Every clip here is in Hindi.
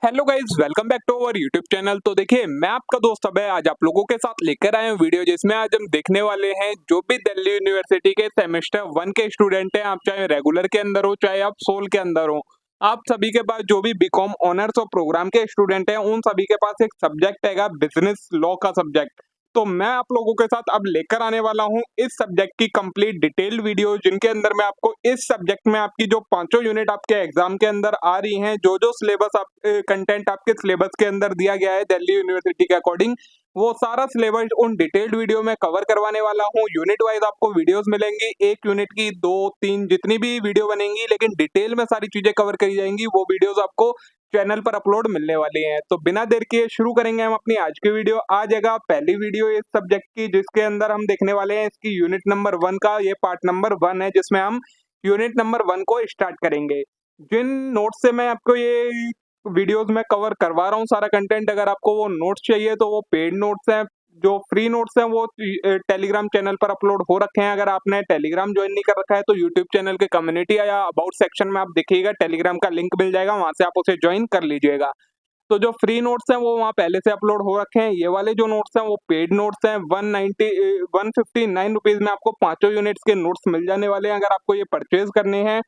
Hello guys, welcome back to our YouTube channel. तो देखिए, मैं आपका दोस्त अभय आज आप लोगों के साथ लेकर आए हूँ वीडियो, जिसमें आज हम देखने वाले हैं जो भी दिल्ली यूनिवर्सिटी के सेमेस्टर 1 के स्टूडेंट हैं, आप चाहे रेगुलर के अंदर हो चाहे आप सोल के अंदर हो, आप सभी के पास जो भी बीकॉम ऑनर्स और प्रोग्राम के स्टूडेंट हैं उन सभी के पास एक सब्जेक्ट हैगा, बिजनेस लॉ का सब्जेक्ट। तो मैं आप लोगों के साथ अब लेकर आने वाला हूं इस सब्जेक्ट की कंप्लीट डिटेल्ड वीडियो, जिनके अंदर मैं आपको इस सब्जेक्ट में आपकी जो पांचों यूनिट आपके एग्जाम के अंदर आ रही हैं, जो जो सिलेबस आप कंटेंट आपके सिलेबस के अंदर दिया गया है दिल्ली यूनिवर्सिटी के अकॉर्डिंग, वो सारा सिलेबस उन डिटेल्ड वीडियो में कवर करवाने वाला हूं। यूनिट वाइज आपको वीडियोस मिलेंगी, एक यूनिट की 2-3 जितनी भी वीडियो बनेंगी, लेकिन डिटेल में सारी चीजें कवर करी जाएंगी। वो वीडियोस आपको चैनल पर अपलोड मिलने वाली हैं। तो बिना देर किए शुरू करेंगे हम अपनी आज की वीडियो। आ जाएगा पहली वीडियो इस सब्जेक्ट की, जिसके अंदर हम देखने वाले हैं इसकी यूनिट नंबर 1 का। ये पार्ट नंबर 1 है, जिसमें हम यूनिट नंबर 1 को स्टार्ट करेंगे। जिन नोट्स से मैं आपको ये वीडियोस में कवर करवा रहा हूँ सारा कंटेंट, अगर आपको वो नोट्स चाहिए तो वो पेड नोट्स हैं। जो फ्री नोट्स हैं वो टेलीग्राम चैनल पर अपलोड हो रखे हैं। अगर आपने टेलीग्राम ज्वाइन नहीं कर रखा है तो यूट्यूब चैनल के कम्युनिटी या अबाउट सेक्शन में आप देखिएगा, टेलीग्राम का लिंक मिल जाएगा, वहां से आप उसे ज्वाइन कर लीजिएगा। तो जो फ्री नोट्स हैं वो वहाँ पहले से अपलोड हो रखे हैं। ये वाले जो नोट्स हैं वो पेड नोट्स हैं। 159 रुपीज में आपको पांचों यूनिट्स के नोट्स मिल जाने वाले हैं। अगर आपको ये परचेज करने हैं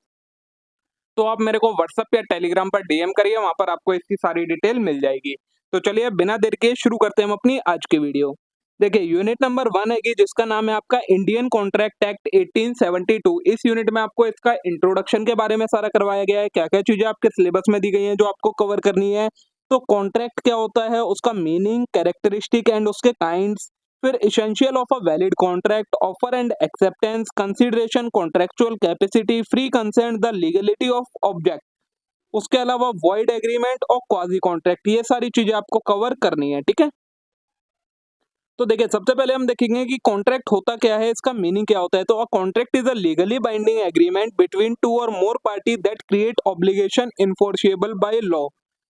तो आप मेरे को व्हाट्सएप या टेलीग्राम पर डीएम करिए, वहां पर आपको इसकी सारी डिटेल मिल जाएगी। तो चलिए अब बिना देर के शुरू करते हैं हम अपनी आज की वीडियो। देखिए, यूनिट नंबर 1 है कि जिसका नाम है आपका इंडियन कॉन्ट्रैक्ट एक्ट 1872। इस यूनिट में आपको इसका इंट्रोडक्शन के बारे में सारा करवाया गया है, क्या क्या चीजें आपके सिलेबस में दी गई हैं जो आपको कवर करनी है। तो कॉन्ट्रैक्ट क्या होता है, उसका मीनिंग, कैरेक्टरिस्टिक एंड उसके काइंड्स, फिर essential of a valid contract, offer and acceptance, consideration, contractual capacity, free consent, the legality of object, उसके अलावा वॉइड एग्रीमेंट और क्वाजी कॉन्ट्रैक्ट, ये सारी चीजें आपको कवर करनी है। ठीक है, तो देखिए सबसे पहले हम देखेंगे कि कॉन्ट्रैक्ट होता क्या है, इसका मीनिंग क्या होता है। तो a contract is a legally binding agreement between two और more party that create obligation enforceable by law.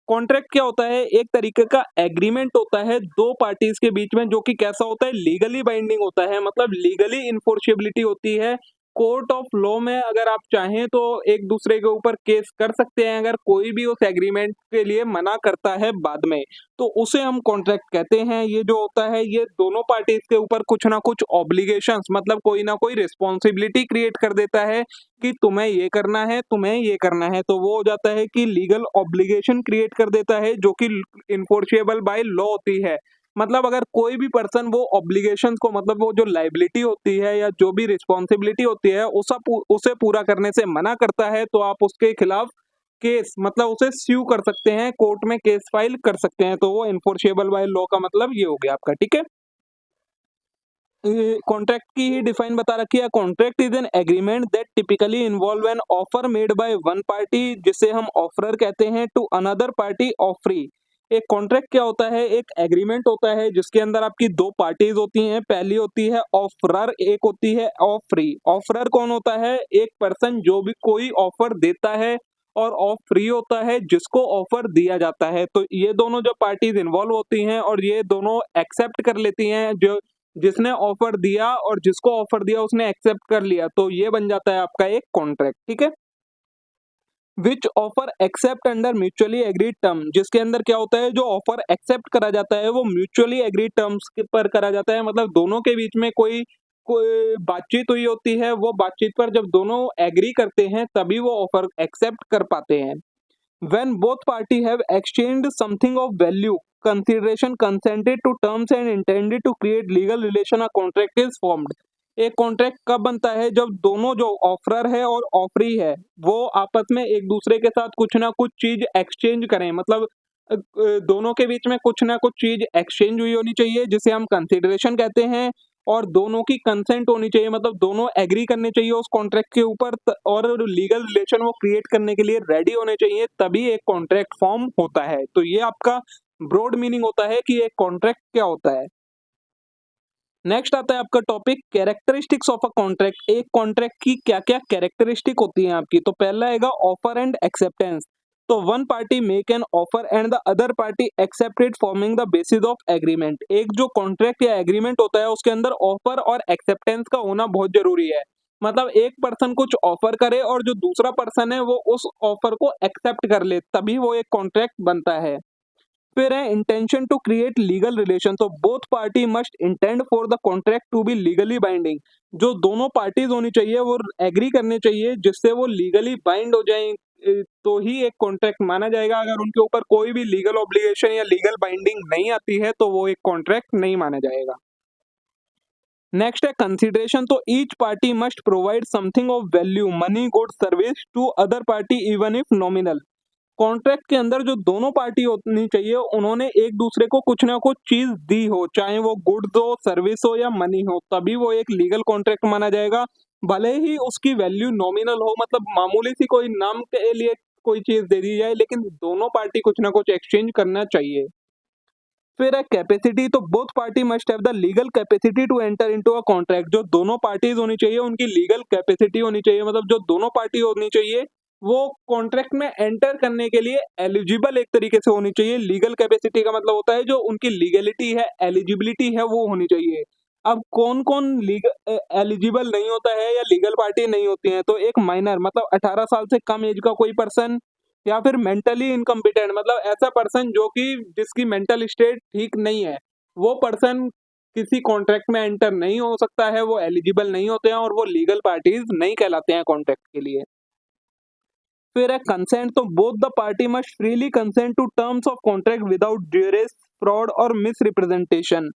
Contract क्या होता है, एक तरीके का एग्रीमेंट होता है दो पार्टीज के बीच में, जो कि कैसा होता है, लीगली बाइंडिंग होता है, मतलब लीगली इन्फोर्सिबिलिटी होती है। कोर्ट ऑफ लॉ में अगर आप चाहें तो एक दूसरे के ऊपर केस कर सकते हैं, अगर कोई भी उस एग्रीमेंट के लिए मना करता है बाद में, तो उसे हम कॉन्ट्रैक्ट कहते हैं। ये जो होता है ये दोनों पार्टीज के ऊपर कुछ ना कुछ ऑब्लिगेशंस, मतलब कोई ना कोई रिस्पॉन्सिबिलिटी क्रिएट कर देता है कि तुम्हें ये करना है, तुम्हें ये करना है। तो वो हो जाता है कि लीगल ऑब्लिगेशन क्रिएट कर देता है, जो कि इन्फोर्सेबल बाय लॉ होती है। मतलब अगर कोई भी पर्सन वो ऑब्लिगेशंस को, मतलब वो जो लाइबिलिटी होती है या जो भी रिस्पॉन्सिबिलिटी होती है उसे पूरा करने से मना करता है, तो आप उसके खिलाफ केस, मतलब उसे स्यू कर सकते हैं, कोर्ट में केस फाइल कर सकते हैं। तो वो इन्फोर्सेबल बाय लॉ का मतलब ये हो गया आपका। ठीक है, कॉन्ट्रैक्ट की ही डिफाइन बता रखी है। Contract is an agreement that typically involve an offer made by one party, जिसे हम ऑफरर कहते हैं, टू अनदर पार्टी ऑफरी। एक कॉन्ट्रैक्ट क्या होता है, एक एग्रीमेंट होता है जिसके अंदर आपकी दो पार्टीज होती हैं। पहली होती है ऑफरर, एक होती है ऑफरी। ऑफरर कौन होता है, एक पर्सन जो भी कोई ऑफर देता है, और ऑफ फ्री होता है जिसको ऑफर दिया जाता है। तो ये दोनों जो पार्टीज इन्वॉल्व होती हैं और ये दोनों एक्सेप्ट कर लेती हैं, जो जिसने ऑफर दिया और जिसको ऑफर दिया उसने एक्सेप्ट कर लिया, तो ये बन जाता है आपका एक कॉन्ट्रैक्ट। ठीक है, which offer accept under mutually agreed term, जिसके अंदर क्या होता है, जो ऑफर एक्सेप्ट करा जाता है वो म्यूचुअली एग्रीड टर्म्स पर करा जाता है। मतलब दोनों के बीच में कोई कोई बातचीत हुई होती है, वो बातचीत पर जब दोनों एग्री करते हैं तभी वो ऑफर एक्सेप्ट कर पाते हैं। When both parties have exchanged something of value, consideration, consented to terms and intended to create legal relation, a contract is formed. एक कॉन्ट्रैक्ट कब बनता है, जब दोनों जो ऑफरर है और ऑफरी है वो आपस में एक दूसरे के साथ कुछ ना कुछ चीज एक्सचेंज करें। मतलब दोनों के बीच में कुछ ना कुछ चीज एक्सचेंज हुई होनी चाहिए, जिसे हम कंसिडरेशन कहते हैं, और दोनों की कंसेंट होनी चाहिए, मतलब दोनों एग्री करने चाहिए उस कॉन्ट्रैक्ट के ऊपर, और लीगल रिलेशन वो क्रिएट करने के लिए रेडी होने चाहिए, तभी एक कॉन्ट्रैक्ट फॉर्म होता है। तो ये आपका ब्रॉड मीनिंग होता है कि एक कॉन्ट्रैक्ट क्या होता है। नेक्स्ट आता है आपका topic characteristics of a contract. एक कॉन्ट्रैक्ट की क्या क्या कैरेक्टरिस्टिक होती है आपकी। तो पहला आएगा ऑफर एंड एक्सेप्टेंस। तो one party make an offer and the other party accept it, forming the basis of agreement. एक जो कॉन्ट्रैक्ट या एग्रीमेंट होता है उसके अंदर ऑफर और एक्सेप्टेंस का होना बहुत जरूरी है। मतलब एक पर्सन कुछ ऑफर करे और जो दूसरा पर्सन है वो उस ऑफर को एक्सेप्ट कर ले, तभी वो एक कॉन्ट्रैक्ट बनता है। फिर है intention to create legal relation, तो both party must intend for the contract to be legally binding. जो दोनों पार्टीज होनी चाहिए वो एग्री करने चाहिए जिससे वो लीगली बाइंड हो जाए, तो ही एक कॉन्ट्रैक्ट माना जाएगा। अगर उनके ऊपर कोई भी लीगल ऑब्लिगेशन या लीगल बाइंडिंग नहीं आती है तो वो एक कॉन्ट्रैक्ट नहीं माना जाएगा। नेक्स्ट है कंसिडरेशन, तो each party must provide something of value money good service to other party even if nominal. Contract के अंदर जो दोनों पार्टी होनी चाहिए उन्होंने एक दूसरे को कुछ ना कुछ चीज दी हो, चाहे वो गुड्स हो, सर्विस हो या मनी हो, तभी वो एक लीगल कॉन्ट्रैक्ट माना जाएगा। भले ही उसकी वैल्यू नॉमिनल हो, मतलब मामूली सी कोई नाम के लिए कोई चीज दे दी जाए, लेकिन दोनों पार्टी कुछ ना कुछ एक्सचेंज करना चाहिए। फिर है कैपेसिटी, तो both party must have the legal capacity to enter into a contract. जो दोनों पार्टीज होनी चाहिए उनकी लीगल कैपेसिटी होनी चाहिए, मतलब जो दोनों पार्टी होनी चाहिए वो कॉन्ट्रैक्ट में एंटर करने के लिए एलिजिबल एक तरीके से होनी चाहिए। लीगल कैपेसिटी का मतलब होता है जो उनकी लीगलिटी है, एलिजिबिलिटी है, वो होनी चाहिए। अब कौन कौन लीगल एलिजिबल नहीं होता है या लीगल पार्टी नहीं होती है, तो एक माइनर मतलब 18 साल से कम एज का कोई पर्सन, या फिर मेंटली इनकम्पिटेंट मतलब ऐसा पर्सन जो कि जिसकी मेंटल स्टेट ठीक नहीं है, वो पर्सन किसी कॉन्ट्रैक्ट में एंटर नहीं हो सकता है, वो एलिजिबल नहीं होते हैं और वो लीगल पार्टीज नहीं कहलाते हैं कॉन्ट्रैक्ट के लिए। फिर है कंसेंट, तो both the party must freely consent to terms of contract without duress, fraud or misrepresentation.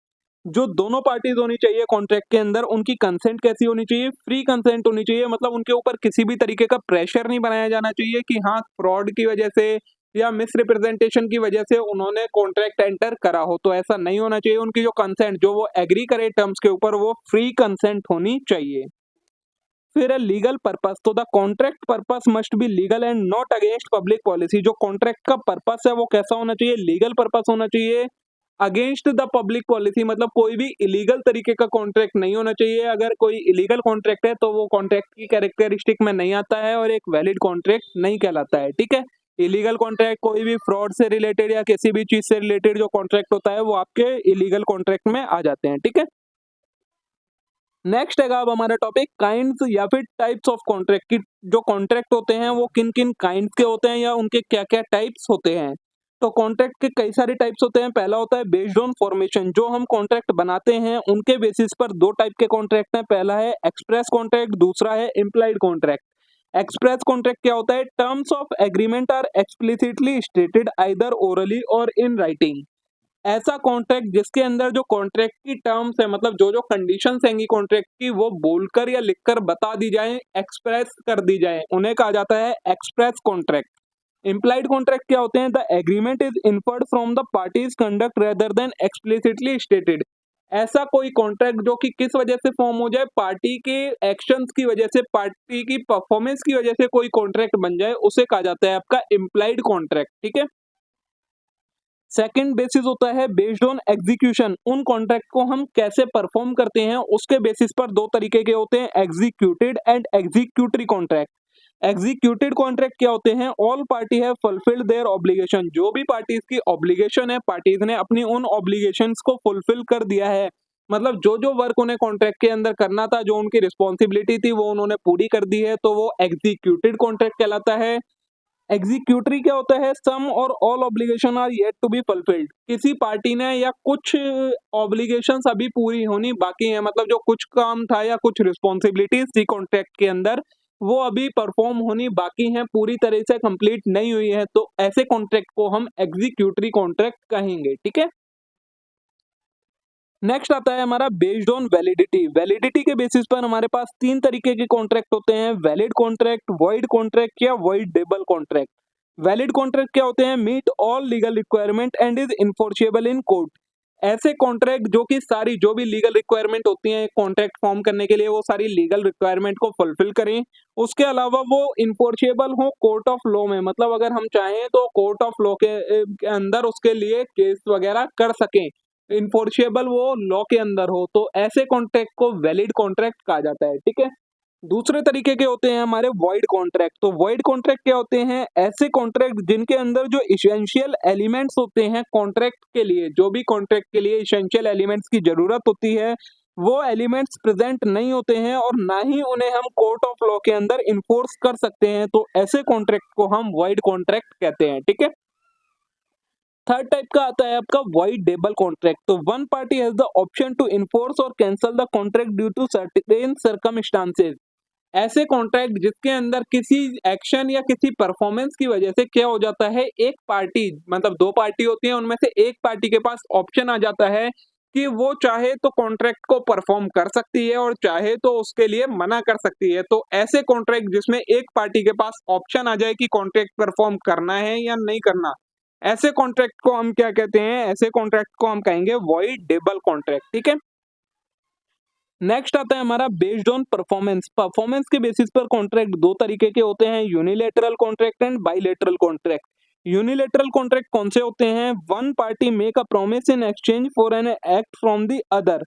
जो दोनों पार्टीज होनी चाहिए कॉन्ट्रैक्ट के अंदर उनकी कंसेंट कैसी होनी चाहिए, फ्री कंसेंट होनी चाहिए, मतलब उनके ऊपर किसी भी तरीके का प्रेशर नहीं बनाया जाना चाहिए कि हाँ फ्रॉड की वजह से या मिस रिप्रेजेंटेशन की वजह से उन्होंने कॉन्ट्रैक्ट एंटर करा हो, तो ऐसा नहीं होना चाहिए। उनकी जो कंसेंट जो वो एग्री करे टर्म्स के ऊपर वो फ्री कंसेंट होनी चाहिए। फिर है लीगल पर्पस, तो the contract purpose must be legal and not against public policy. जो कॉन्ट्रैक्ट का पर्पस है वो कैसा होना चाहिए, लीगल पर्पस होना चाहिए, अगेंस्ट द पब्लिक पॉलिसी, मतलब कोई भी इलीगल तरीके का कॉन्ट्रैक्ट नहीं होना चाहिए। अगर कोई इलीगल कॉन्ट्रैक्ट है तो वो कॉन्ट्रैक्ट की कैरेक्टरिस्टिक में नहीं आता है और एक वैलिड कॉन्ट्रैक्ट नहीं कहलाता है। ठीक है, इलीगल कॉन्ट्रैक्ट कोई भी फ्रॉड से रिलेटेड या किसी भी चीज से रिलेटेड जो कॉन्ट्रैक्ट होता है वो आपके इलीगल कॉन्ट्रैक्ट में आ जाते हैं। ठीक है, नेक्स्ट है अब हमारा टॉपिक काइंड्स या फिर टाइप्स ऑफ कॉन्ट्रैक्ट की। जो कॉन्ट्रैक्ट होते हैं वो किन किन काइंड्स के होते हैं या उनके क्या क्या टाइप्स होते हैं। तो कॉन्ट्रैक्ट के कई सारे टाइप्स होते हैं। पहला होता है बेस्ड ऑन फॉर्मेशन, जो हम कॉन्ट्रैक्ट बनाते हैं उनके बेसिस पर दो टाइप के कॉन्ट्रैक्ट हैं। पहला है एक्सप्रेस कॉन्ट्रैक्ट, दूसरा है इम्प्लाइड कॉन्ट्रैक्ट। एक्सप्रेस कॉन्ट्रैक्ट क्या होता है, terms of agreement are explicitly stated either orally or in writing. ऐसा कॉन्ट्रैक्ट जिसके अंदर जो कॉन्ट्रैक्ट की टर्म्स है, मतलब जो जो कंडीशंस हैंगी कॉन्ट्रैक्ट की, वो बोलकर या लिखकर बता दी जाए, एक्सप्रेस कर दी जाए, उन्हें कहा जाता है एक्सप्रेस कॉन्ट्रैक्ट। इम्प्लाइड कॉन्ट्रैक्ट क्या होते हैं, the agreement is inferred from the parties conduct rather than explicitly stated. ऐसा कोई कॉन्ट्रैक्ट जो कि किस वजह से फॉर्म हो जाए, पार्टी के एक्शंस की वजह से, पार्टी की परफॉर्मेंस की वजह से कोई कॉन्ट्रैक्ट बन जाए, उसे कहा जाता है आपका इम्प्लाइड कॉन्ट्रैक्ट। ठीक है, सेकंड बेसिस होता है बेस्ड ऑन एग्जीक्यूशन। उन कॉन्ट्रैक्ट को हम कैसे परफॉर्म करते हैं उसके बेसिस पर दो तरीके के होते हैं, executed and executory contract. Executed contract क्या होते हैं, all party have fulfilled their obligation. जो भी पार्टीज की ऑब्लिगेशन है, पार्टीज ने अपनी उन ऑब्लिगेशंस को फुलफिल कर दिया है, मतलब जो जो वर्क उन्हें कॉन्ट्रैक्ट के अंदर करना था, जो उनकी रिस्पॉन्सिबिलिटी थी, वो उन्होंने पूरी कर दी है, तो वो एग्जीक्यूटेड कॉन्ट्रैक्ट कहलाता है। एग्जीक्यूटरी क्या होता है, some or all obligation are yet to be fulfilled. किसी पार्टी ने या कुछ ऑब्लिगेशंस अभी पूरी होनी बाकी है, मतलब जो कुछ काम था या कुछ रिस्पॉन्सिबिलिटीज थी कॉन्ट्रैक्ट के अंदर, वो अभी परफॉर्म होनी बाकी हैं, पूरी तरह से कंप्लीट नहीं हुई है, तो ऐसे कॉन्ट्रैक्ट को हम एग्जीक्यूटरी कॉन्ट्रैक्ट कहेंगे। ठीक है, नेक्स्ट आता है हमारा बेस्ड ऑन वैलिडिटी। वैलिडिटी के बेसिस पर हमारे पास तीन तरीके के कॉन्ट्रैक्ट होते हैं, वैलिड कॉन्ट्रैक्ट, वॉइड कॉन्ट्रैक्ट या वॉइडेबल कॉन्ट्रैक्ट। वैलिड कॉन्ट्रैक्ट क्या होते हैं, meet all legal requirement and is enforceable in court. ऐसे कॉन्ट्रैक्ट जो कि सारी जो भी लीगल रिक्वायरमेंट होती हैं कॉन्ट्रैक्ट फॉर्म करने के लिए, वो सारी लीगल रिक्वायरमेंट को फुलफिल करें, उसके अलावा वो इन्फोर्सेबल हो कोर्ट ऑफ लॉ में, मतलब अगर हम चाहें तो कोर्ट ऑफ लॉ के अंदर उसके लिए केस वगैरह कर सकें, इन्फोर्सेबल वो लॉ के अंदर हो, तो ऐसे कॉन्ट्रैक्ट को वैलिड कॉन्ट्रैक्ट कहा जाता है। ठीक है, दूसरे तरीके के होते हैं हमारे वॉइड कॉन्ट्रैक्ट। तो वॉइड कॉन्ट्रैक्ट क्या होते हैं, ऐसे कॉन्ट्रैक्ट जिनके अंदर जो इसेंशियल एलिमेंट्स होते हैं कॉन्ट्रैक्ट के लिए, जो भी कॉन्ट्रैक्ट के लिए इसेंशियल एलिमेंट्स की जरूरत होती है वो एलिमेंट्स प्रेजेंट नहीं होते हैं और ना ही उन्हें हम कोर्ट ऑफ लॉ के अंदर इन्फोर्स कर सकते हैं, तो ऐसे कॉन्ट्रैक्ट को हम वॉइड कॉन्ट्रैक्ट कहते हैं। ठीक है। थर्ड टाइप का आता है आपका वॉइडेबल कॉन्ट्रैक्ट। तो one party has the option to enforce और cancel the contract due to certain circumstances. ऐसे कॉन्ट्रैक्ट जिसके अंदर किसी एक्शन या किसी परफॉर्मेंस की वजह से क्या हो जाता है, एक पार्टी मतलब दो पार्टी होती है, उनमें से एक पार्टी के पास ऑप्शन आ जाता है कि वो चाहे तो कॉन्ट्रैक्ट को परफॉर्म कर सकती है और चाहे तो उसके लिए मना कर सकती है। तो ऐसे कॉन्ट्रैक्ट जिसमें एक पार्टी के पास ऑप्शन आ जाए कि कॉन्ट्रैक्ट परफॉर्म करना है या नहीं करना, ऐसे कॉन्ट्रैक्ट को हम क्या कहते हैं, ऐसे कॉन्ट्रैक्ट को हम कहेंगे वॉइडेबल कॉन्ट्रैक्ट। ठीक है। नेक्स्ट आता है हमारा बेस्ड ऑन परफॉर्मेंस। परफॉर्मेंस के बेसिस पर कॉन्ट्रैक्ट दो तरीके के होते हैं, unilateral contract and bilateral contract. Unilateral contract कौन से होते हैं? One party make a promise in exchange for an act from the other.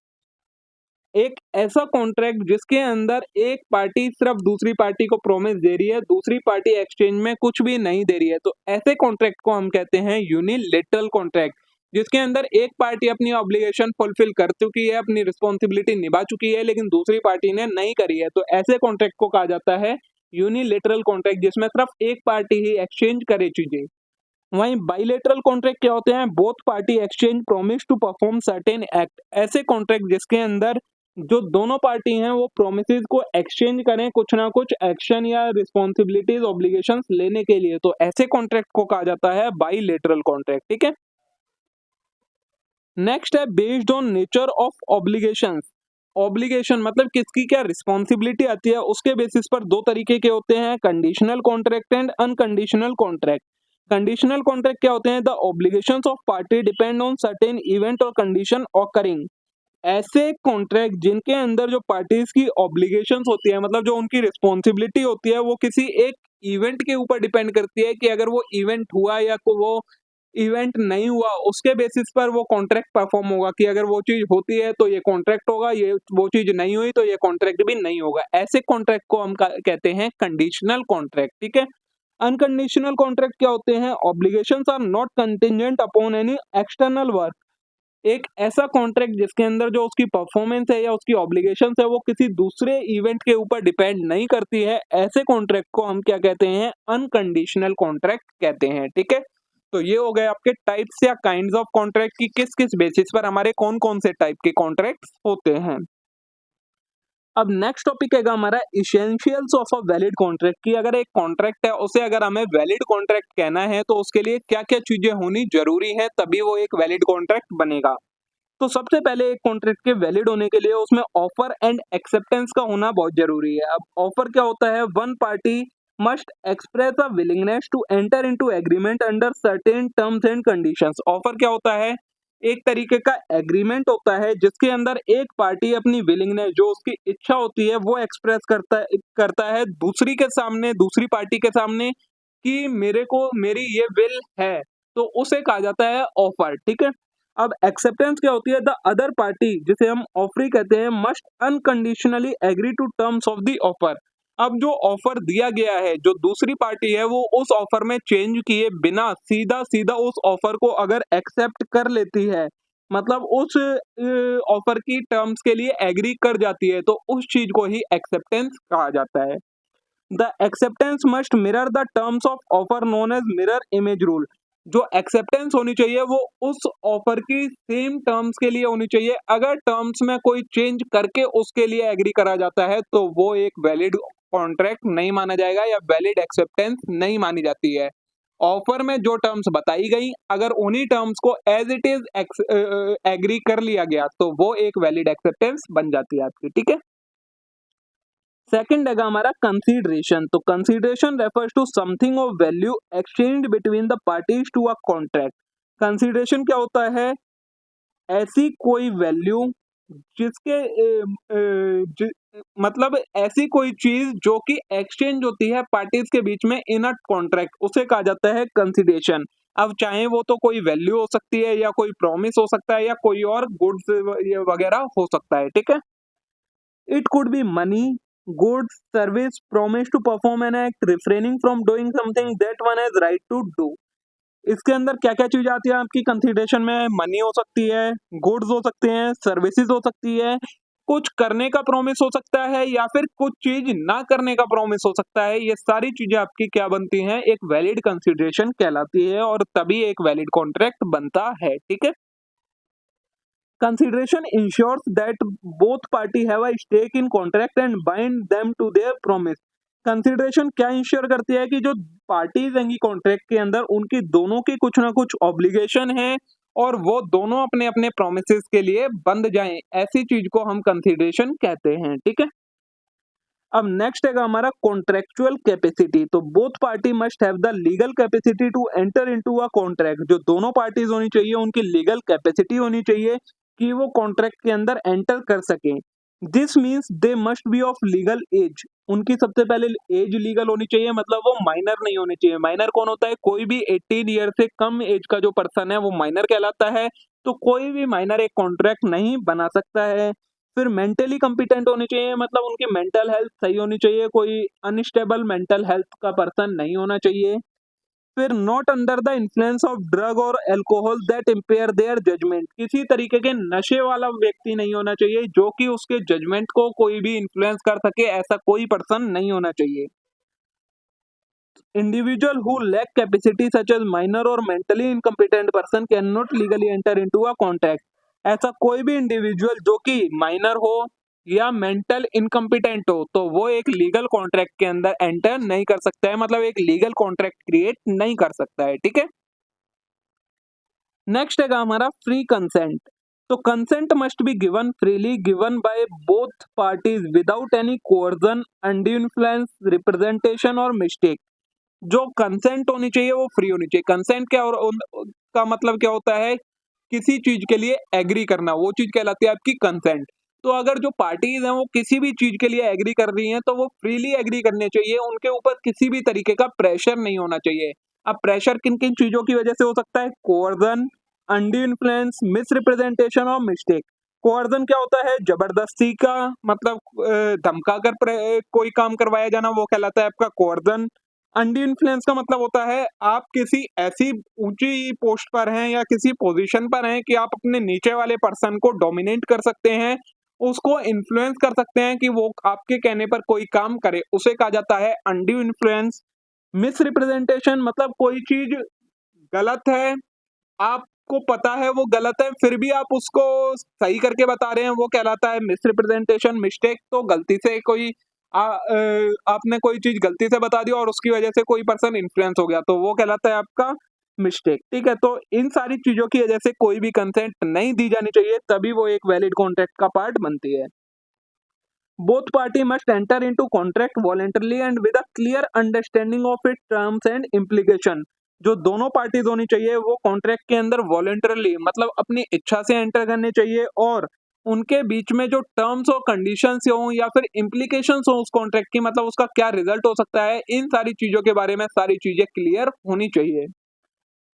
एक ऐसा कॉन्ट्रैक्ट जिसके अंदर एक पार्टी सिर्फ दूसरी पार्टी को प्रॉमिस दे रही है, दूसरी पार्टी एक्सचेंज में कुछ भी नहीं दे रही है, तो ऐसे कॉन्ट्रैक्ट को हम कहते हैं यूनिलैटरल कॉन्ट्रैक्ट, जिसके अंदर एक पार्टी अपनी ऑब्लिगेशन फुलफिल कर चुकी है, अपनी रिस्पॉन्सिबिलिटी निभा चुकी है, लेकिन दूसरी पार्टी ने नहीं करी है, तो ऐसे कॉन्ट्रैक्ट को कहा जाता है यूनिलैटरल कॉन्ट्रैक्ट, जिसमें सिर्फ एक पार्टी ही एक्सचेंज करे चीजें। वहीं बाइलेटरल कॉन्ट्रैक्ट क्या होते हैं? Both party exchange promise to perform certain act. ऐसे कॉन्ट्रैक्ट जिसके अंदर जो दोनों पार्टी हैं वो प्रोमिसेस को एक्सचेंज करें कुछ ना कुछ एक्शन या रिस्पॉन्सिबिलिटीज ऑब्लिगेशंस लेने के लिए, तो ऐसे कॉन्ट्रैक्ट को कहा जाता है बाइलेटरल कॉन्ट्रैक्ट। ठीक है। नेक्स्ट है based on nature of obligations. Obligation मतलब किसकी क्या रिस्पॉन्सिबिलिटी आती है, उसके बेसिस पर दो तरीके के होते हैं, conditional contract and unconditional contract. Conditional contract क्या होते हैं? The obligations of party depend on certain event और कंडीशन ऑकरिंग। ऐसे कॉन्ट्रैक्ट जिनके अंदर जो पार्टीज की ऑब्लिगेशंस होती है, मतलब जो उनकी रिस्पॉन्सिबिलिटी होती है, वो किसी एक इवेंट के ऊपर डिपेंड करती है कि अगर वो इवेंट हुआ या को वो इवेंट नहीं हुआ, उसके बेसिस पर वो कॉन्ट्रैक्ट परफॉर्म होगा कि अगर वो चीज होती है तो ये कॉन्ट्रैक्ट होगा, ये वो चीज नहीं हुई तो ये कॉन्ट्रैक्ट भी नहीं होगा। ऐसे कॉन्ट्रैक्ट को हम कहते हैं कंडीशनल कॉन्ट्रैक्ट। ठीक है। अनकंडीशनल कॉन्ट्रैक्ट क्या होते हैं? Obligations are not contingent upon any external work. एक ऐसा कॉन्ट्रैक्ट जिसके अंदर जो उसकी परफॉर्मेंस है या उसकी ऑब्लिगेशंस है वो किसी दूसरे इवेंट के ऊपर डिपेंड नहीं करती है, ऐसे कॉन्ट्रैक्ट को हम क्या कहते हैं? अनकंडीशनल कॉन्ट्रैक्ट कहते हैं। ठीक है। तो ये हो गए आपके टाइप्स या काइंड्स ऑफ कॉन्ट्रैक्ट की किस किस बेसिस पर हमारे कौन कौन से टाइप के कॉन्ट्रैक्ट्स होते हैं। अब नेक्स्ट टॉपिक है हमारा essentials of a valid contract, की अगर एक कॉन्ट्रैक्ट है उसे अगर हमें वैलिड कॉन्ट्रैक्ट कहना है तो उसके लिए क्या क्या चीजें होनी जरूरी है, तभी वो एक वैलिड कॉन्ट्रैक्ट बनेगा। तो सबसे पहले एक कॉन्ट्रैक्ट के वैलिड होने के लिए उसमें ऑफर एंड एक्सेप्टेंस का होना बहुत जरूरी है। अब ऑफर क्या होता है? One party must express a willingness to enter into agreement under certain terms and conditions. Offer क्या होता है? एक तरीके का एग्रीमेंट होता है जिसके अंदर एक पार्टी अपनी विलिंगनेस, जो उसकी इच्छा होती है, वो एक्सप्रेस करता है दूसरी के सामने, दूसरी पार्टी के सामने, कि मेरे को मेरी ये विल है, तो उसे कहा जाता है ऑफर। ठीक है। अब एक्सेप्टेंस क्या होती है? द अदर पार्टी, जिसे हम ऑफरी कहते हैं, must unconditionally agree to terms of the offer. अब जो ऑफर दिया गया है, जो दूसरी पार्टी है, वो उस ऑफर में चेंज किए बिना सीधा सीधा उस ऑफर को अगर एक्सेप्ट कर लेती है, मतलब उस ऑफर की टर्म्स के लिए एग्री कर जाती है, तो उस चीज को ही एक्सेप्टेंस कहा जाता है। The acceptance must mirror the terms of offer known as mirror image rule. जो एक्सेप्टेंस होनी चाहिए वो उस ऑफर की सेम टर्म्स के लिए होनी चाहिए। अगर टर्म्स में कोई चेंज करके उसके लिए एग्री करा जाता है तो वो एक वैलिड कॉन्ट्रैक्ट नहीं माना जाएगा या वैलिड एक्सेप्टेंस नहीं मानी जाती है। ऑफर में जो टर्म्स बताई गई, अगर उन्हीं टर्म्स को एज इट इज एग्री कर लिया गया तो वो एक वैलिड एक्सेप्टेंस बन जाती है आपकी। ठीक है। सेकंड है हमारा कंसीडरेशन। तो consideration refers to something of value exchange between the parties to a contract. Consideration क्या होता है? ऐसी कोई वैल्यू जिसके मतलब ऐसी कोई चीज जो कि एक्सचेंज होती है पार्टीज के बीच में इन अ कॉन्ट्रैक्ट, उसे कहा जाता है कंसीडरेशन। अब चाहे वो तो कोई वैल्यू हो सकती है या कोई प्रॉमिस हो सकता है या कोई और गुड्स वगैरह हो सकता है। ठीक है। It could be money, goods, service, promise to perform an act, refraining from doing something that one has right to do। इसके अंदर क्या क्या चीज आती है आपकी कंसिडरेशन में? मनी हो सकती है, गुड्स हो सकते हैं, सर्विसेज हो सकती है, कुछ करने का प्रॉमिस हो सकता है या फिर कुछ चीज ना करने का प्रॉमिस हो सकता है। ये सारी चीजें आपकी क्या बनती हैं, एक वैलिड कंसिडरेशन कहलाती है और तभी एक वैलिड कॉन्ट्रैक्ट बनता है। ठीक है। Consideration ensures that both party have a stake in contract and bind them to their promise. Consideration क्या इंश्योर करती है कि जो पार्टीज रहेंगी कॉन्ट्रैक्ट के अंदर उनकी दोनों की कुछ ना कुछ ऑब्लिगेशन है और वो दोनों अपने अपने प्रोमिसेस के लिए बंध जाएं, ऐसी चीज को हम कंसिडरेशन कहते हैं। ठीक है। अब नेक्स्ट है हमारा कॉन्ट्रेक्चुअल कैपेसिटी। तो both party must have the legal capacity to enter into a contract. जो दोनों पार्टीज होनी चाहिए उनकी लीगल कैपेसिटी होनी चाहिए कि वो कॉन्ट्रैक्ट के अंदर एंटर कर सकें। This means they must be of legal age. उनकी सबसे पहले एज लीगल होनी चाहिए, मतलब वो माइनर नहीं होनी चाहिए। माइनर कौन होता है? कोई भी 18 ईयर से कम एज का जो पर्सन है वो माइनर कहलाता है। तो कोई भी माइनर एक कॉन्ट्रैक्ट नहीं बना सकता है। फिर मेंटली कॉम्पिटेंट होनी चाहिए, मतलब उनकी मेंटल हेल्थ सही होनी चाहिए, कोई अनस्टेबल मेंटल हेल्थ का पर्सन नहीं होना चाहिए। फिर not under the influence of drug और alcohol that impair their judgment. किसी तरीके के नशे वाला व्यक्ति नहीं होना चाहिए जो कि उसके जजमेंट को कोई भी इन्फ्लुएंस कर सके, ऐसा कोई पर्सन नहीं होना चाहिए। Individual who lack capacity such as minor और mentally incompetent person can not legally enter into a contract. ऐसा कोई भी इंडिविजुअल जो कि माइनर हो या मेंटल इनकम्पिटेंट हो तो वो एक लीगल कॉन्ट्रैक्ट के अंदर एंटर नहीं कर सकता है, मतलब एक लीगल कॉन्ट्रैक्ट क्रिएट नहीं कर सकता है। ठीक है। नेक्स्ट है हमारा फ्री कंसेंट। तो consent must be given freely given by both parties without any coercion, undue influence, representation और मिस्टेक। जो कंसेंट होनी चाहिए वो फ्री होनी चाहिए। कंसेंट क्या और का मतलब क्या होता है? किसी चीज के लिए एग्री करना, वो चीज कहलाती है आपकी कंसेंट। तो अगर जो पार्टीज हैं वो किसी भी चीज के लिए एग्री कर रही हैं तो वो फ्रीली एग्री करनी चाहिए, उनके ऊपर किसी भी तरीके का प्रेशर नहीं होना चाहिए। अब प्रेशर किन किन चीजों की वजह से हो सकता है? कोअर्जन, अनड्यू इन्फ्लुएंस, मिसरिप्रेजेंटेशन और मिस्टेक। कोअर्जन क्या होता है? जबरदस्ती का, मतलब धमका कर कोई काम करवाया जाना, वो कहलाता है आपका कोअर्जन। अनड्यू इन्फ्लुएंस का मतलब होता है आप किसी ऐसी ऊंची पोस्ट पर हैं या किसी पोजीशन पर हैं कि आप अपने नीचे वाले पर्सन को डोमिनेट कर सकते हैं, उसको इन्फ्लुएंस कर सकते हैं कि वो आपके कहने पर कोई काम करे, उसे कहा जाता है अनड्यू इन्फ्लुएंस। मिस रिप्रेजेंटेशन मतलब कोई चीज गलत है, आपको पता है वो गलत है फिर भी आप उसको सही करके बता रहे हैं, वो कहलाता है मिस रिप्रेजेंटेशन। मिस्टेक तो गलती से कोई आपने कोई चीज गलती से बता दी और उसकी वजह से कोई पर्सन इन्फ्लुएंस हो गया तो वो कहलाता है आपका मिस्टेक। ठीक है। तो इन सारी चीजों की वजह से कोई भी कंसेंट नहीं दी जानी चाहिए, तभी वो एक वैलिड कॉन्ट्रैक्ट का पार्ट बनती है। Both party must enter into contract voluntarily and with a clear understanding of its terms and implication. जो दोनों पार्टीज होनी चाहिए वो कॉन्ट्रैक्ट के अंदर वॉलेंटरली, मतलब अपनी इच्छा से एंटर करने चाहिए और उनके बीच में जो टर्म्स और कंडीशंस हो या फिर इम्प्लीकेशंस हो उस कॉन्ट्रैक्ट की, मतलब उसका क्या रिजल्ट हो सकता है, इन सारी चीजों के बारे में सारी चीजें क्लियर होनी चाहिए।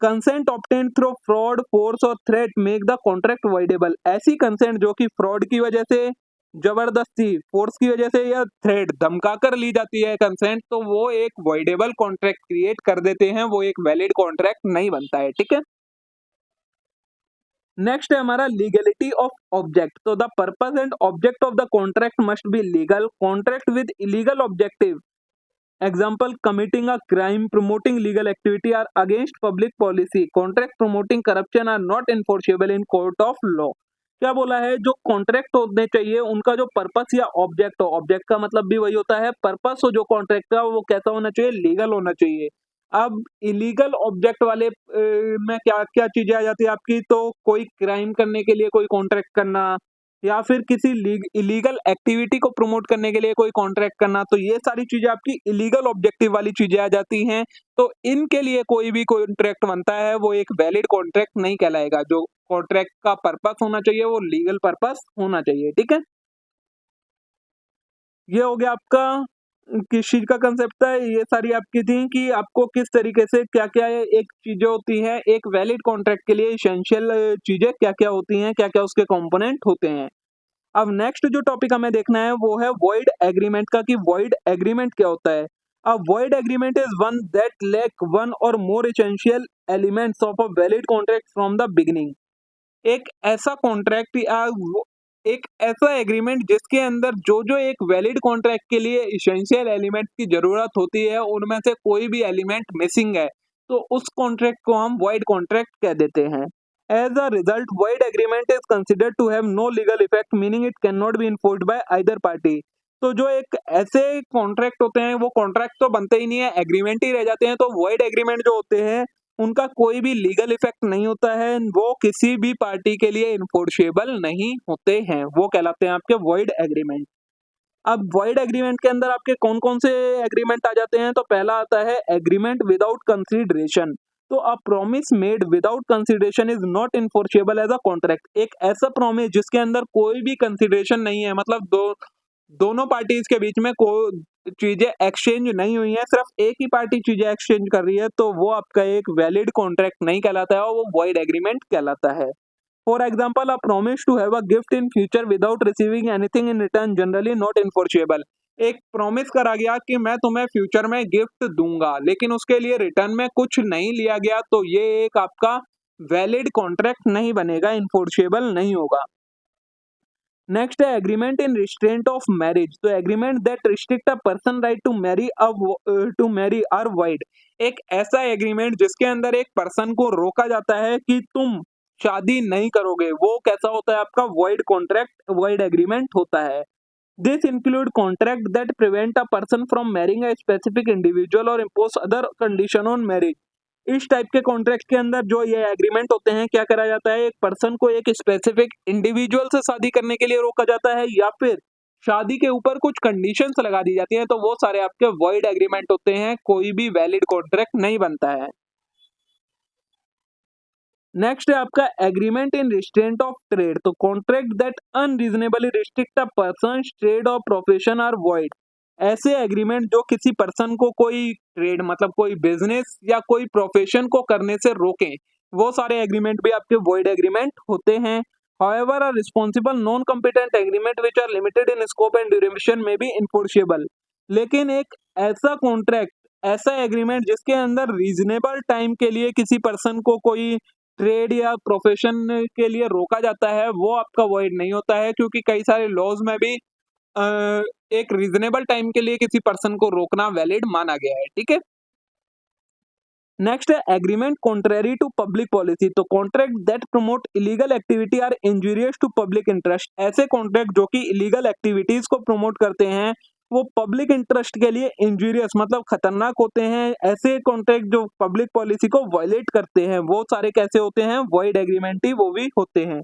Consent obtained through fraud, force और threat make the contract voidable. ऐसी कंसेंट जो कि फ्रॉड की वजह से, जबरदस्ती, फोर्स की वजह से या थ्रेट, धमका कर ली जाती है कंसेंट, तो वो एक वॉइडेबल कॉन्ट्रैक्ट क्रिएट कर देते हैं, वो एक वैलिड कॉन्ट्रैक्ट नहीं बनता है। ठीक है। नेक्स्ट है हमारा लीगलिटी ऑफ ऑब्जेक्ट। तो the purpose and object of the contract must be legal. Contract with illegal objective, example committing a crime, promoting legal activity or against public policy. Contract promoting corruption are not enforceable in court of law. क्या बोला है? जो कॉन्ट्रैक्ट होने चाहिए उनका जो पर्पस या ऑब्जेक्ट हो, ऑब्जेक्ट का मतलब भी वही होता है, पर्पस हो जो कॉन्ट्रैक्ट का वो कैसा होना चाहिए? लीगल होना चाहिए। अब इलीगल ऑब्जेक्ट वाले में क्या क्या चीजें आ जाती है आपकी? तो कोई क्राइम करने के लिए कोई कॉन्ट्रैक्ट करना या फिर किसी इलीगल एक्टिविटी को प्रमोट करने के लिए कोई कॉन्ट्रैक्ट करना, तो ये सारी चीजें आपकी इलीगल ऑब्जेक्टिव वाली चीजें आ जाती हैं। तो इनके लिए कोई भी कॉन्ट्रैक्ट बनता है वो एक वैलिड कॉन्ट्रैक्ट नहीं कहलाएगा। जो कॉन्ट्रैक्ट का पर्पस होना चाहिए वो लीगल पर्पस होना चाहिए। ठीक है। ये हो गया आपका किस चीज का कंसेप्ट है, ये सारी आपकी थी कि आपको किस तरीके से क्या क्या एक चीजें होती हैं एक वैलिड कॉन्ट्रैक्ट के लिए, इसेंशियल चीजें क्या क्या होती हैं, क्या क्या उसके कंपोनेंट होते हैं। अब नेक्स्ट जो टॉपिक हमें देखना है वो है वॉइड एग्रीमेंट का, कि वॉइड एग्रीमेंट क्या होता है। A void agreement is one that lack one और more essential elements of a valid contract from the beginning. एक ऐसा कॉन्ट्रैक्ट या एक ऐसा एग्रीमेंट जिसके अंदर जो एक वैलिड कॉन्ट्रैक्ट के लिए एसेंशियल एलिमेंट की जरूरत होती है उनमें से कोई भी एलिमेंट मिसिंग है तो उस कॉन्ट्रैक्ट को हम वॉइड कॉन्ट्रैक्ट कह देते हैं। As a result void agreement is considered to have no legal effect meaning it can not be enforced by either party. तो जो एक ऐसे कॉन्ट्रैक्ट होते हैं वो कॉन्ट्रैक्ट तो बनते ही नहीं है, एग्रीमेंट ही रह जाते हैं। तो वॉइड एग्रीमेंट जो होते हैं उनका कोई भी लीगल इफेक्ट नहीं होता है, वो किसी भी पार्टी के लिए इन्फोर्सेबल नहीं होते हैं, वो कहलाते हैं आपके वॉइड एग्रीमेंट। अब वॉइड एग्रीमेंट के अंदर आपके कौन कौन से एग्रीमेंट आ जाते हैं, तो पहला आता है एग्रीमेंट विदाउट कंसीडरेशन। तो a promise made without consideration is not enforceable as a contract. एक ऐसा प्रॉमिस जिसके अंदर कोई भी कंसीडरेशन नहीं है, मतलब दोनों पार्टीज के बीच में कोई चीजें एक्सचेंज नहीं हुई है, सिर्फ एक ही पार्टी चीजें एक्सचेंज कर रही है, तो वो आपका एक वैलिड कॉन्ट्रैक्ट नहीं कहलाता है और वो वॉइड एग्रीमेंट कहलाता है। For example, a promise to have a gift in future without receiving anything in return generally not enforceable. एक प्रॉमिस करा गया कि मैं तुम्हें फ्यूचर में गिफ्ट दूंगा, लेकिन उसके लिए रिटर्न में कुछ नहीं लिया गया, तो ये एक आपका वैलिड कॉन्ट्रैक्ट नहीं बनेगा, इन्फोर्सेबल नहीं होगा। नेक्स्ट है agreement in restraint of marriage. तो agreement that restrict a person right to marry are void. एक ऐसा एग्रीमेंट जिसके अंदर एक पर्सन को रोका जाता है कि तुम शादी नहीं करोगे, वो कैसा होता है आपका वॉइड कॉन्ट्रैक्ट, वॉइड एग्रीमेंट होता है। This include contract that prevent a person from marrying a specific individual और impose other condition on marriage. इस टाइप के कॉन्ट्रैक्ट के अंदर जो ये एग्रीमेंट होते हैं, क्या करा जाता है, एक पर्सन को एक स्पेसिफिक इंडिविजुअल से शादी करने के लिए रोका जाता है या फिर शादी के ऊपर कुछ कंडीशंस लगा दी जाती हैं, तो वो सारे आपके वॉइड एग्रीमेंट होते हैं, कोई भी वैलिड कॉन्ट्रैक्ट नहीं बनता है। नेक्स्ट है आपका agreement in restraint of trade. तो contract that unreasonably restrict a person trade और प्रोफेशन आर वॉइड। ऐसे एग्रीमेंट जो किसी पर्सन को कोई ट्रेड मतलब कोई बिजनेस या कोई प्रोफेशन को करने से रोकें, वो सारे एग्रीमेंट भी आपके वॉइड एग्रीमेंट होते हैं। However a responsible non competent agreement which are limited in scope and duration may be enforceable. लेकिन एक ऐसा कॉन्ट्रैक्ट, ऐसा एग्रीमेंट जिसके अंदर रीजनेबल टाइम के लिए किसी पर्सन को कोई ट्रेड या प्रोफेशन के लिए रोका जाता है, वो आपका वॉइड नहीं होता है, क्योंकि कई सारे लॉज में भी एक रीजनेबल टाइम के लिए किसी पर्सन को रोकना वैलिड माना गया है। ठीक है। नेक्स्ट है agreement contrary to public policy. तो contract that promote illegal activity are injurious to public interest. ऐसे कॉन्ट्रैक्ट जो कि इलीगल एक्टिविटीज को प्रमोट करते हैं, वो पब्लिक इंटरेस्ट के लिए इंजूरियस मतलब खतरनाक होते हैं। ऐसे कॉन्ट्रैक्ट जो पब्लिक पॉलिसी को वायलेट करते हैं, वो सारे कैसे होते हैं, वॉइड एग्रीमेंट ही वो भी होते हैं।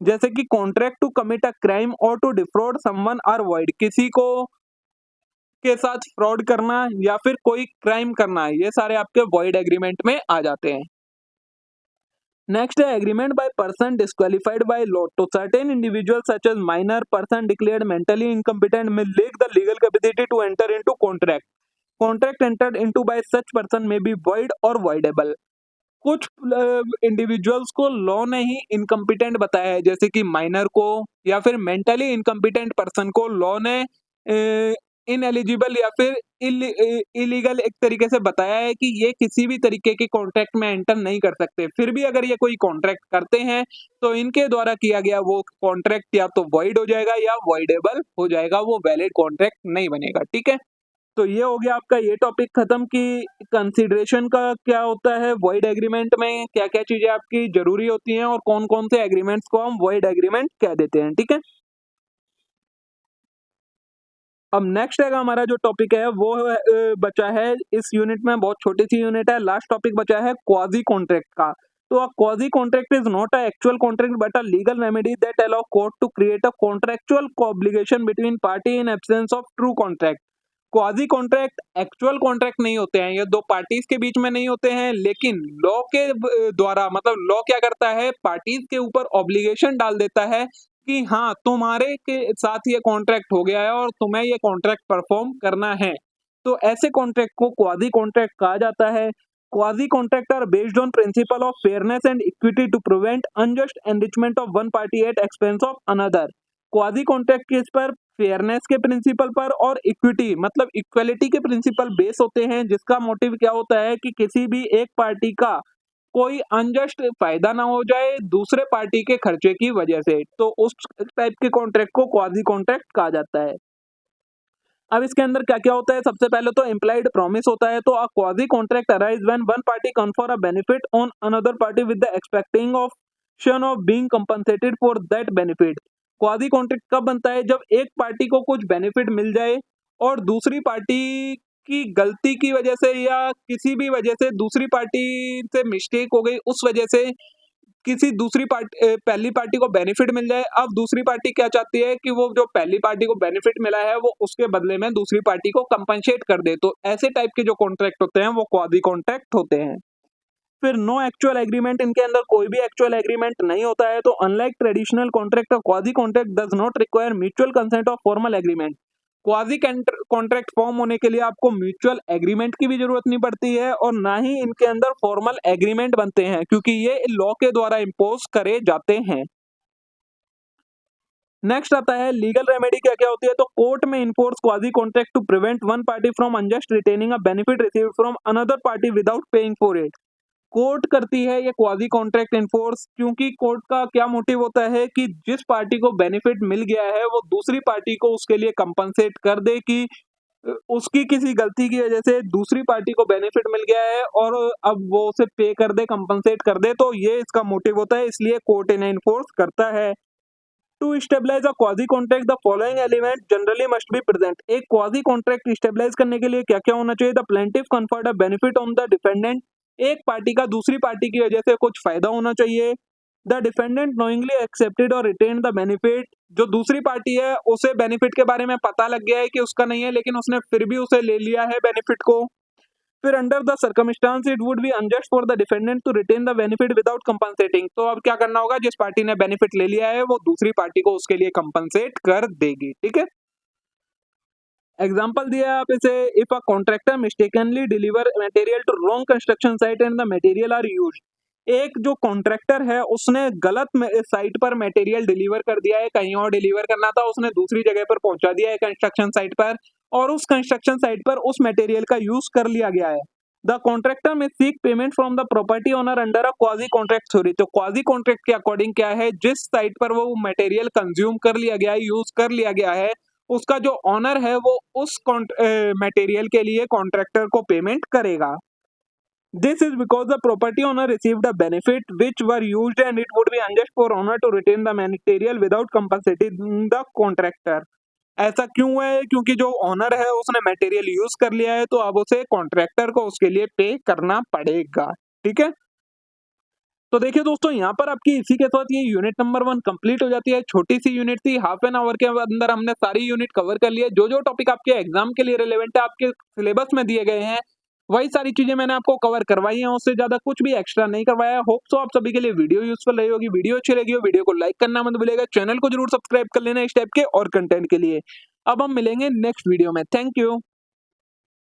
जैसे कि contract to commit a crime और to defraud someone are void. किसी को के साथ फ्रॉड करना या फिर कोई क्राइम करना, ये सारे आपके वॉइड एग्रीमेंट में आ जाते हैं। नेक्स्ट है agreement by person disqualified by law. तो certain individual such as minor person declared mentally incompetent may lack the legal capacity to enter into contract. Contract entered into by such person may be void और वॉइडेबल। कुछ इंडिविजुअल्स को लॉ ने ही इनकम्पिटेंट बताया है, जैसे कि माइनर को या फिर मेंटली इनकम्पिटेंट पर्सन को लॉ ने इनएलिजिबल या फिर इलीगल एक तरीके से बताया है कि ये किसी भी तरीके के कॉन्ट्रैक्ट में एंटर नहीं कर सकते। फिर भी अगर ये कोई कॉन्ट्रैक्ट करते हैं तो इनके द्वारा किया गया वो कॉन्ट्रैक्ट या तो वॉइड हो जाएगा या वॉइडेबल हो जाएगा, वो वैलिड कॉन्ट्रैक्ट नहीं बनेगा। ठीक है। तो ये हो गया आपका ये टॉपिक खत्म कि कंसीडरेशन का क्या होता है, वॉइड एग्रीमेंट में क्या क्या चीजें आपकी जरूरी होती हैं और कौन कौन से एग्रीमेंट्स को हम वॉइड एग्रीमेंट कह देते हैं। ठीक है। अब नेक्स्ट है हमारा जो टॉपिक है वो बचा है इस यूनिट में, बहुत छोटी सी यूनिट है, लास्ट टॉपिक बचा है क्वाजी कॉन्ट्रैक्ट का। तो a quasi contract is not a actual contract but a legal remedy that allow court to create a contractual obligation between party in absence of true contract. Quasi contract actual contract नहीं होते हैं, ये दो पार्टीज के बीच में नहीं होते हैं, लेकिन लॉ के द्वारा मतलब लॉ क्या करता है, पार्टीज के ऊपर ऑब्लिगेशन डाल देता है कि हाँ तुम्हारे के साथ ये कॉन्ट्रैक्ट हो गया है और तुम्हें ये कॉन्ट्रैक्ट परफॉर्म करना है। तो ऐसे कॉन्ट्रैक्ट को क्वाजी कॉन्ट्रैक्ट कहा जाता है। Quasi contract are based on principle of fairness and equity to prevent unjust enrichment of one party at expense of another. Quasi contract किस पर, फेयरनेस के प्रिंसिपल पर और इक्विटी मतलब इक्वलिटी के प्रिंसिपल बेस होते हैं, जिसका मोटिव क्या होता है कि किसी भी एक पार्टी का कोई अनजस्ट फायदा ना हो जाए दूसरे पार्टी के खर्चे की वजह से, तो उस टाइप के कॉन्ट्रैक्ट को क्वाजी कॉन्ट्रैक्ट कहा जाता है। अब इसके अंदर क्या क्या होता है, सबसे पहले तो इम्प्लाइड प्रॉमिस होता है। तो a quasi contract arise when one party confer a benefit on another party with the expecting of being compensated for that benefit. Quasi contract कब बनता है, जब एक पार्टी को कुछ बेनिफिट मिल जाए और दूसरी पार्टी की गलती की वजह से या किसी भी वजह से दूसरी पार्टी से मिस्टेक हो गई, उस वजह से किसी दूसरी पार्टी पहली पार्टी को बेनिफिट मिल जाए। अब दूसरी पार्टी क्या चाहती है कि वो जो पहली पार्टी को बेनिफिट मिला है वो उसके बदले में दूसरी पार्टी को कंपनसेट कर दे। तो ऐसे टाइप के जो कॉन्ट्रैक्ट होते हैं वो क्वाजी कॉन्ट्रैक्ट होते हैं। फिर नो एक्चुअल एग्रीमेंट, इनके अंदर कोई भी एक्चुअल एग्रीमेंट नहीं होता है। तो unlike traditional contract, quasi contract does not require mutual consent of formal agreement. Quasi contract form होने के लिए आपको म्यूचुअल एग्रीमेंट की भी जरूरत नहीं पड़ती है और ना ही इनके अंदर फॉर्मल एग्रीमेंट बनते हैं, क्योंकि ये लॉ के द्वारा इम्पोज करे जाते हैं। नेक्स्ट आता है लीगल रेमेडी क्या क्या होती है। तो कोर्ट में enforce quasi contract to prevent one party from unjust retaining a benefit received from another party without paying for it. Court करती है ये क्वाजी कॉन्ट्रैक्ट इन्फोर्स, क्योंकि कोर्ट का क्या मोटिव होता है कि जिस पार्टी को बेनिफिट मिल गया है वो दूसरी पार्टी को उसके लिए कंपनसेट कर दे कि उसकी किसी गलती की वजह से दूसरी पार्टी को बेनिफिट मिल गया है और अब वो उसे पे कर दे, कंपनसेट कर दे। तो ये इसका मोटिव होता है, इसलिए कोर्ट इन्हें इन्फोर्स करता है। To stabilise a quasi contract the following element generally must be present. एक क्वाजी कॉन्ट्रैक्ट स्टेबलाइज करने के लिए क्या क्या होना चाहिए। The plaintiff conferred a benefit on the defendant, एक पार्टी का दूसरी पार्टी की वजह से कुछ फायदा होना चाहिए। द डिफेंडेंट नोइंगली एक्सेप्टेड और रिटेन द बेनिफिट, जो दूसरी पार्टी है उसे बेनिफिट के बारे में पता लग गया है कि उसका नहीं है, लेकिन उसने फिर भी उसे ले लिया है बेनिफिट को। फिर under the circumstance it would be unjust for the defendant to retain the benefit without compensating. तो अब क्या करना होगा, जिस पार्टी ने बेनिफिट ले लिया है वो दूसरी पार्टी को उसके लिए कंपनसेट कर देगी। ठीक है, एग्जाम्पल दिया है आप इसे। If a contractor mistakenly deliver material to wrong construction site and the material are used. एक जो कॉन्ट्रैक्टर है उसने गलत साइट पर मटेरियल डिलीवर कर दिया है, कहीं और डिलीवर करना था, उसने दूसरी जगह पर पहुंचा दिया है कंस्ट्रक्शन साइट पर, और उस कंस्ट्रक्शन साइट पर उस मटेरियल का यूज कर लिया गया है। द कॉन्ट्रैक्टर में seek payment from the property owner under a quasi contract theory. तो क्वाजी कॉन्ट्रैक्ट के अकॉर्डिंग क्या है, जिस साइट पर वो मटेरियल कंज्यूम कर लिया गया है, यूज कर लिया गया है, उसका जो ऑनर है वो उस मटेरियल के लिए कॉन्ट्रैक्टर को पेमेंट करेगा। This is because the property owner received a benefit which were used and it would be unjust for owner to retain the material without compensating the contractor। ऐसा क्यों है, क्योंकि जो ओनर है उसने मटेरियल यूज कर लिया है तो अब उसे कॉन्ट्रैक्टर को उसके लिए पे करना पड़ेगा। ठीक है, तो देखिए दोस्तों यहाँ पर आपकी इसी के साथ ये यूनिट नंबर 1 कंप्लीट हो जाती है। छोटी सी यूनिट थी, हाफ एन आवर के अंदर हमने सारी यूनिट कवर कर ली है। जो जो टॉपिक आपके एग्जाम के लिए रिलेवेंट है, आपके सिलेबस में दिए गए हैं, वही सारी चीजें मैंने आपको कवर करवाई हैं, उससे ज्यादा कुछ भी एक्स्ट्रा नहीं करवाया। होप सो आप सभी के लिए वीडियो यूजफुल रही होगी। वीडियो अच्छी लगी हो वीडियो को लाइक करना मत भूलिएगा, चैनल को जरूर सब्सक्राइब कर लेना इस टाइप के और कंटेंट के लिए। अब हम मिलेंगे नेक्स्ट वीडियो में। Thank you.